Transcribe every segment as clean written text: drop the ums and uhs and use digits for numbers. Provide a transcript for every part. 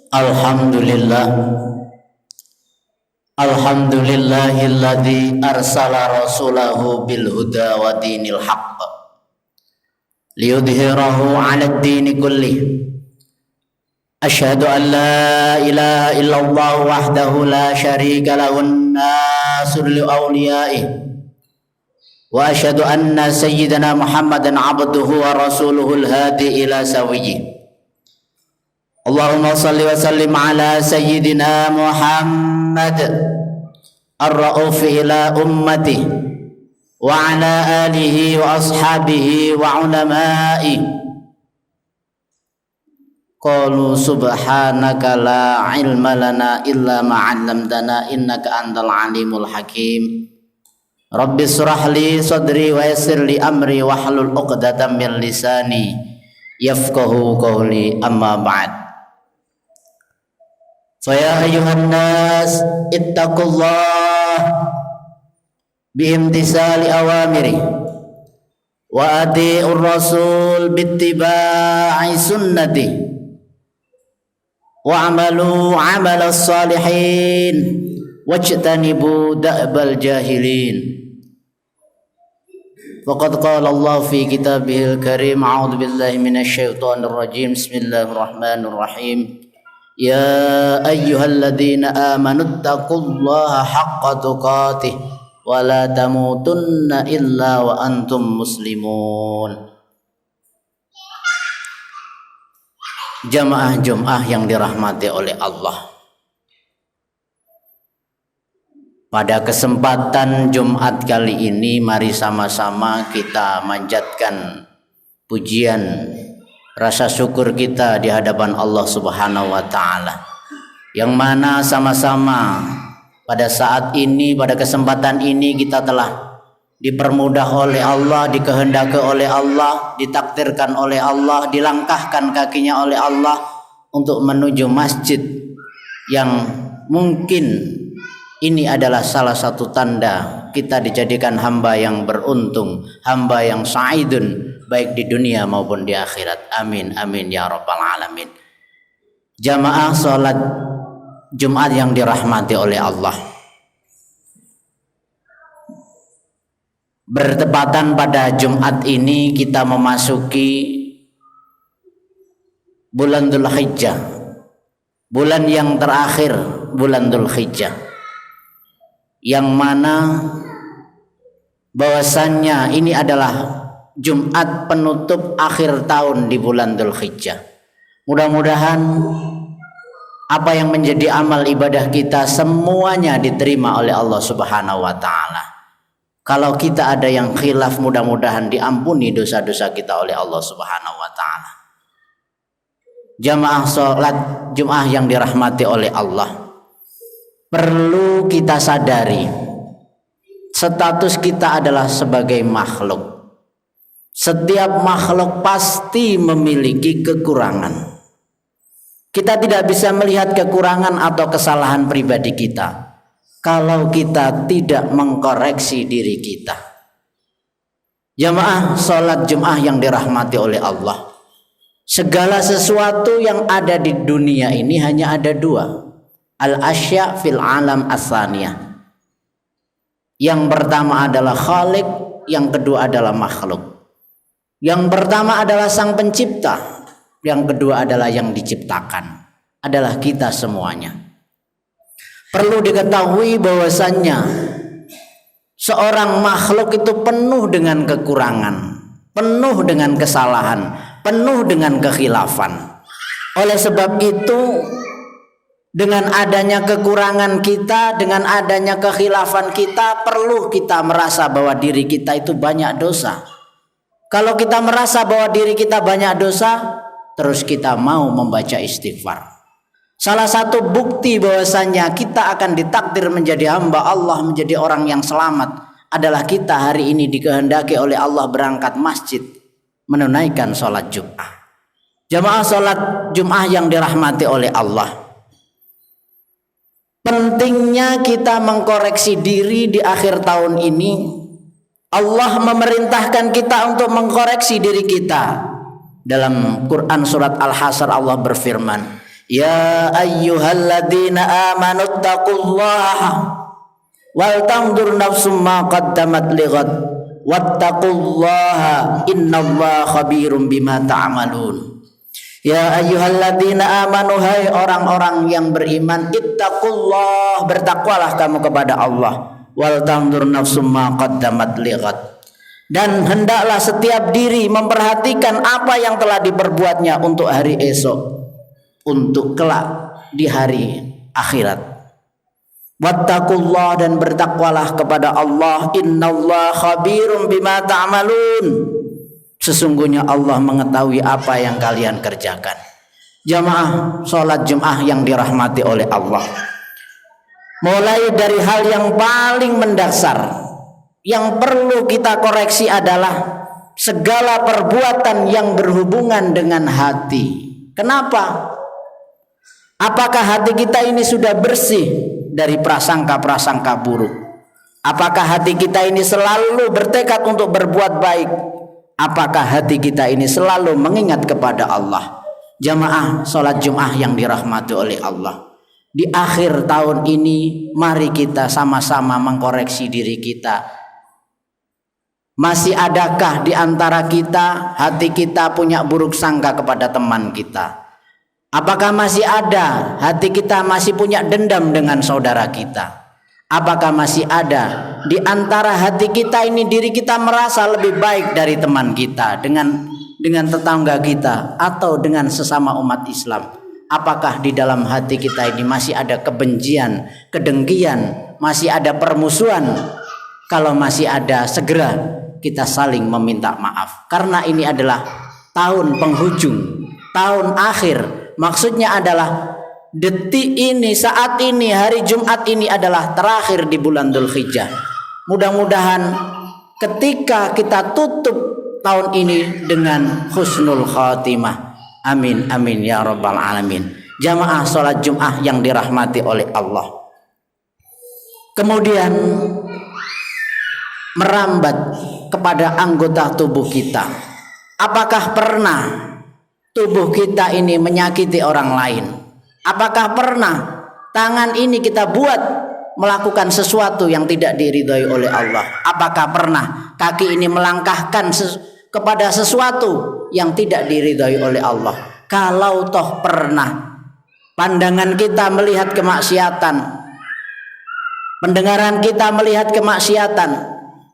Alhamdulillah. Alhamdulillahilladzi arsala rasulahu bil huda wa dinil haqq liyudhhirahu 'alad dini kullih. Asyhadu an la ilaha illallah wahdahu la syarika lahu an-nasir li awliyaih wa asyhadu anna sayyidana Muhammadan 'abduhu wa rasuluhul hadi ila sawiyyi. Allahumma salli wa sallim ala sayyidina Muhammad ar-ra'ufi ila ummati wa ala alihi wa ashabihi wa ulama'i. Qalu subhanaka la ilma lana illa ma 'allamtana innaka antal alimul hakim. Rabbi shrah li sadri wa yassir li amri wahlul 'uqdatam min lisani yafqahu qawli, amma ba'd. Faya ayuhan nas ittaqullah biimtisali awamiri wa ati'ur rasul bittiba'i sunnati wa amalu amalas salihin wajtanibu da'bal jahilin. Faqad qala Allah fi kitabihil karim, a'udzu billahi minasy syaithanir rajim. Bismillahirrahmanirrahim. Ya ayyuhalladzina amanu taqullaha haqqa tuqatih wa la tamutunna illa wa antum muslimun. Jamaah Jumat yang dirahmati oleh Allah, pada kesempatan Jumat kali ini mari sama-sama kita manjatkan pujian rasa syukur kita di hadapan Allah Subhanahu wa taala, yang mana sama-sama pada saat ini, pada kesempatan ini kita telah dipermudah oleh Allah, dikehendaki oleh Allah, ditakdirkan oleh Allah, dilangkahkan kakinya oleh Allah untuk menuju masjid yang mungkin ini adalah salah satu tanda kita dijadikan hamba yang beruntung, hamba yang sa'idun, baik di dunia maupun di akhirat. Amin amin ya rabbal alamin. Jamaah salat Jumat yang dirahmati oleh Allah, bertepatan pada Jumat ini kita memasuki bulan Dzulhijjah, bulan yang terakhir bulan Dzulhijjah, yang mana bahwasannya ini adalah Jumat penutup akhir tahun di bulan Dzulhijjah. Mudah-mudahan apa yang menjadi amal ibadah kita semuanya diterima oleh Allah Subhanahu wa taala. Kalau kita ada yang khilaf, mudah-mudahan diampuni dosa-dosa kita oleh Allah Subhanahu wa taala. Jamaah salat Jumat yang dirahmati oleh Allah, perlu kita sadari status kita adalah sebagai makhluk. Setiap makhluk pasti memiliki kekurangan. Kita tidak bisa melihat kekurangan atau kesalahan pribadi kita kalau kita tidak mengkoreksi diri kita. Jamaah salat Jumat yang dirahmati oleh Allah, segala sesuatu yang ada di dunia ini hanya ada dua, al-asya fil alam as-saniyah. Yang pertama adalah khaliq, yang kedua adalah makhluk. Yang pertama adalah sang pencipta, yang kedua adalah yang diciptakan, adalah kita semuanya. Perlu diketahui bahwasannya seorang makhluk itu penuh dengan kekurangan, penuh dengan kesalahan, penuh dengan kekhilafan. Oleh sebab itu, dengan adanya kekurangan kita, dengan adanya kekhilafan kita, perlu kita merasa bahwa diri kita itu banyak dosa. Kalau kita merasa bahwa diri kita banyak dosa, terus kita mau membaca istighfar. Salah satu bukti bahwasannya kita akan ditakdir menjadi hamba Allah, menjadi orang yang selamat, adalah kita hari ini dikehendaki oleh Allah berangkat masjid, menunaikan sholat Jumat. Jamaah sholat Jumat yang dirahmati oleh Allah, pentingnya kita mengkoreksi diri di akhir tahun ini. Allah memerintahkan kita untuk mengkoreksi diri kita. Dalam Quran surat Al-Hasyr Allah berfirman, Ya ayyuhalladzina amanu taqullaha wal tanzur nafsum ma qaddamat lighad wattaqullaha innallaha khabirum bima ta'malun. Ya ayyuhalladzina amanu, hai orang-orang yang beriman, ittaqullah, bertakwalah kamu kepada Allah, wal tanzur nafsum ma qaddamat lighad, dan hendaklah setiap diri memperhatikan apa yang telah diperbuatnya untuk hari esok, untuk kelak di hari akhirat. Wattaqullah, dan bertakwalah kepada Allah, innallaha khabirum bima ta'malun, sesungguhnya Allah mengetahui apa yang kalian kerjakan. Jamaah sholat Jum'ah yang dirahmati oleh Allah, mulai dari hal yang paling mendasar yang perlu kita koreksi adalah segala perbuatan yang berhubungan dengan hati. Kenapa? Apakah hati kita ini sudah bersih dari prasangka-prasangka buruk? Apakah hati kita ini selalu bertekad untuk berbuat baik? Apakah hati kita ini selalu mengingat kepada Allah? Jamaah sholat Jum'ah yang dirahmati oleh Allah, di akhir tahun ini mari kita sama-sama mengkoreksi diri kita. Masih adakah di antara kita hati kita punya buruk sangka kepada teman kita? Apakah masih ada hati kita masih punya dendam dengan saudara kita? Apakah masih ada di antara hati kita ini diri kita merasa lebih baik dari teman kita, dengan tetangga kita, atau dengan sesama umat Islam? Apakah di dalam hati kita ini masih ada kebencian, kedengkian, masih ada permusuhan? Kalau masih ada, segera kita saling meminta maaf, karena ini adalah tahun penghujung, tahun akhir. Maksudnya adalah detik ini, saat ini, hari Jumat ini adalah terakhir di bulan Dzulhijjah. Mudah-mudahan ketika kita tutup tahun ini dengan husnul khatimah. Amin amin ya rabbal alamin. Jamaah sholat Jum'ah yang dirahmati oleh Allah, kemudian merambat kepada anggota tubuh kita. Apakah pernah tubuh kita ini menyakiti orang lain? Apakah pernah tangan ini kita buat melakukan sesuatu yang tidak diridhoi oleh Allah? Apakah pernah kaki ini melangkahkan kepada sesuatu yang tidak diridhoi oleh Allah? Kalau toh pernah pandangan kita melihat kemaksiatan, pendengaran kita melihat kemaksiatan,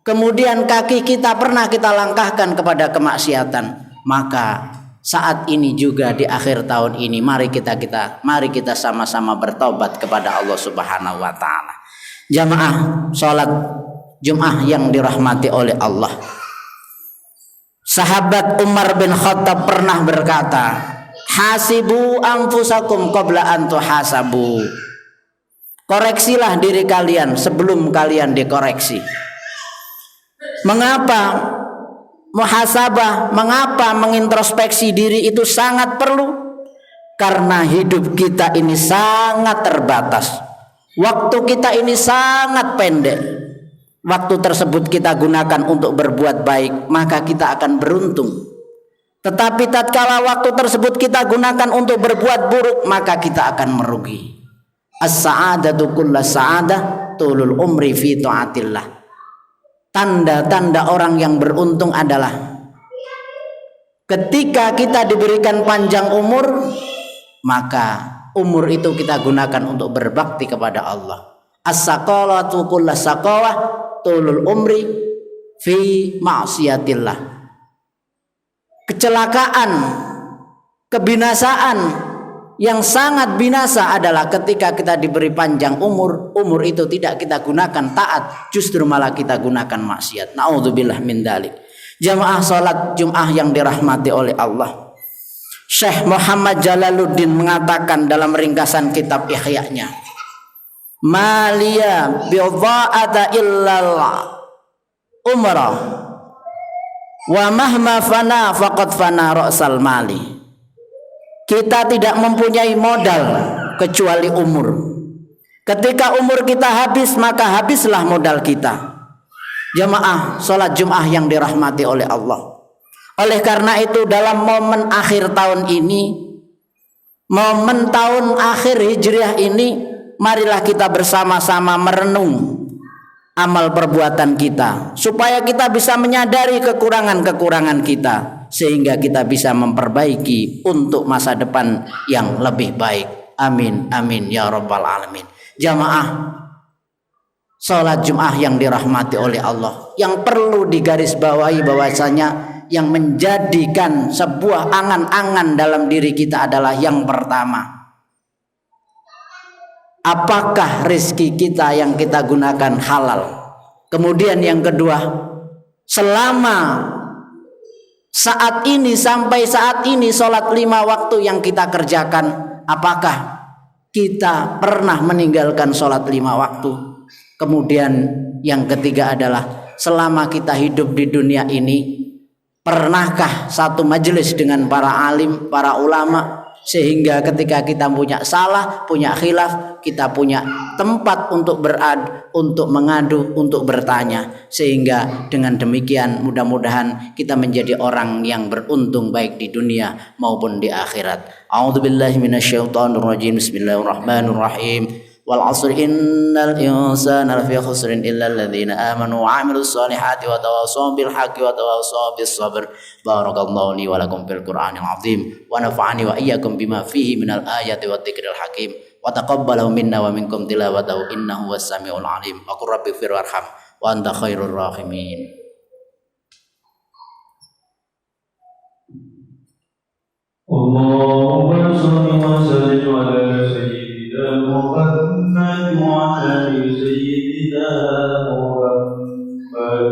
kemudian kaki kita pernah kita langkahkan kepada kemaksiatan, maka saat ini juga di akhir tahun ini mari kita sama-sama bertobat kepada Allah Subhanahu wa taala. Jamaah salat Jum'ah yang dirahmati oleh Allah, sahabat Umar bin Khattab pernah berkata, hasibu anfusakum qabla an tuhasabu. Koreksilah diri kalian sebelum kalian dikoreksi. Mengapa muhasabah, mengapa mengintrospeksi diri itu sangat perlu? Karena hidup kita ini sangat terbatas, waktu kita ini sangat pendek. Waktu tersebut kita gunakan untuk berbuat baik, maka kita akan beruntung. Tetapi tatkala waktu tersebut kita gunakan untuk berbuat buruk, maka kita akan merugi. As-sa'adatu kulla sa'adah tulul umri fi ta'atillah. Tanda-tanda orang yang beruntung adalah ketika kita diberikan panjang umur, maka umur itu kita gunakan untuk berbakti kepada Allah. As-saqalatu kullu saqawah tulul umri fi ma'siyatillah. Kecelakaan, kebinasaan yang sangat binasa adalah ketika kita diberi panjang umur, umur itu tidak kita gunakan taat, justru malah kita gunakan maksiat. Na'udzubillah min dzalik. Jamaah salat Jum'ah yang dirahmati oleh Allah, Syekh Muhammad Jalaluddin mengatakan dalam ringkasan kitab Ihya-nya, maliya bi'dha'ata illal umrah wa mahma fana faqad fana ra'sal mali. Kita tidak mempunyai modal kecuali umur. Ketika umur kita habis, maka habislah modal kita. Jamaah salat Jum'ah yang dirahmati oleh Allah, oleh karena itu dalam momen akhir tahun ini, momen tahun akhir Hijriah ini, marilah kita bersama-sama merenung amal perbuatan kita, supaya kita bisa menyadari kekurangan-kekurangan kita, sehingga kita bisa memperbaiki untuk masa depan yang lebih baik. Amin, amin ya rabbal alamin. Jamaah sholat Jum'ah yang dirahmati oleh Allah, yang perlu digarisbawahi bahwasanya yang menjadikan sebuah angan-angan dalam diri kita adalah yang pertama, apakah rezeki kita yang kita gunakan halal? Kemudian yang kedua, selama saat ini sampai saat ini sholat 5 waktu yang kita kerjakan, apakah kita pernah meninggalkan sholat 5 waktu? Kemudian yang ketiga adalah, selama kita hidup di dunia ini, pernahkah satu majelis dengan para alim, para ulama, sehingga ketika kita punya salah, punya khilaf, kita punya tempat untuk untuk mengadu, untuk bertanya, sehingga dengan demikian mudah-mudahan kita menjadi orang yang beruntung baik di dunia maupun di akhirat. A'udzubillahi minasyaitonirrajim. Bismillahirrahmanirrahim. Wal 'asri innal insana lafi khusrin illa alladziina aamanu wa 'amilus solihati wa tawassaw bil haqqi wa tawassaw bis sabr. Barakallahu li wa lakum fil Qur'anil 'azim wa nafa'ani wa iyyakum bima fihi minal ayati wa dzikril hakim wa taqabbalahu minna wa minkum tilawatahu innahu was samiul 'alim. Wa qur rabbighfir warham wa anta khairur rahimin. Allahumma shalli wa sallim ala sayyidina Muhammad wa ala ali sayyidina Muhammad.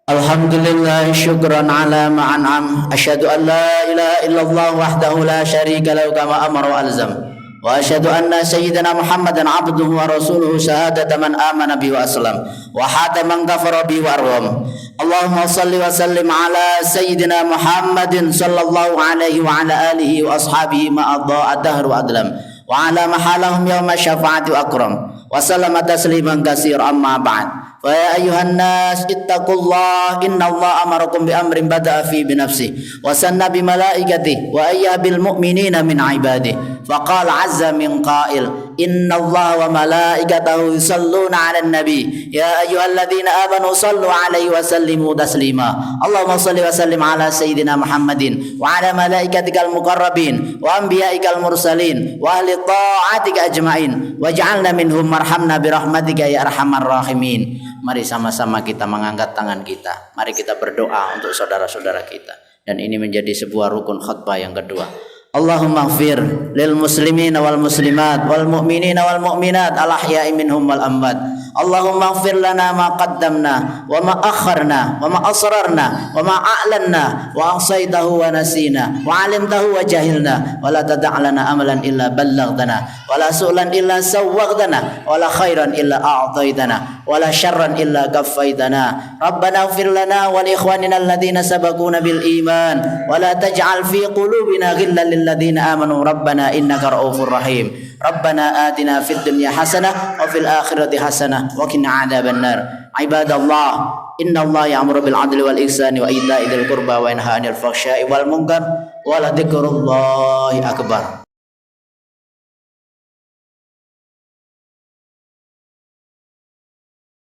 Alhamdulillah syukran ala ma'an'am. Asyhadu an la ilaha illallah wahdahu la syarika lahu kama amara wa alzam. Wa asyhadu anna sayyidina Muhammadan abduhu wa rasuluhu syahadata man amana bihi wa aslam wa hata man kafara bihi wa arwam. Allahumma salli wa sallim ala sayyidina Muhammadin sallallahu alaihi wa ala alihi wa ashabihi ma adha'a dahr wa adlam wa ala mahalahum yawma syafa'ati wa akram wa sallama tasliman katsira amma ba'd. Fa ya ayuhan nas ittaqullah innallaha amarakum bi amrin bada'a fi bi nafsihi wa sanna bi malaikatihi wa ayya bil mu'minina min ibadihi fa qala 'azza min qa'il innallaha wa malaikatahu yusalluna 'alan nabi ya ayyuhalladzina amanu sallu 'alaihi wa sallimu taslima. Allahumma shalli wa sallim ala sayyidina Muhammadin wa ala malaikatikal muqarrabin wa anbiya'ikal mursalin wa ahli ta'atika ajma'in waj'alna minhum marhamna bi rahmatika ya arhamar rahimin. Mari sama-sama kita mengangkat tangan kita. Mari kita berdoa untuk saudara-saudara kita. Dan ini menjadi sebuah rukun khutbah yang kedua. Allahumma ighfir lil muslimin wal muslimat wal mu'minin wal mu'minat al ahya'i minhum wal amwat. Allahumma ighfir lana ma qaddamna wa ma akharna wa ma asrarna wa ma a'lanna wa ahsaytahu wa nasina wa 'alimtahu wa jahilna wa la tada' lana amalan illa ballaghtana wa la su'lan illa sawwaghtana wa la khairan illa a'taytana wa la syarran illa kaffaitana. Rabbana ighfir lana wa li ikhwanina alladhina sabaquna bil iman wa la taj'al fi qulubina ghillan lil ladzina amanu rabbana innaka ra'ufur rahim. Rabbana atina fid dunya hasanah wa fil akhirati hasanah wa qina adzabannar. Ibadallah, innallaha ya'muru bil 'adli wal ihsani wa ita'i dzil qurba wa yanha 'anil fahsya'i wal munkar wa la dzikrullahi akbar.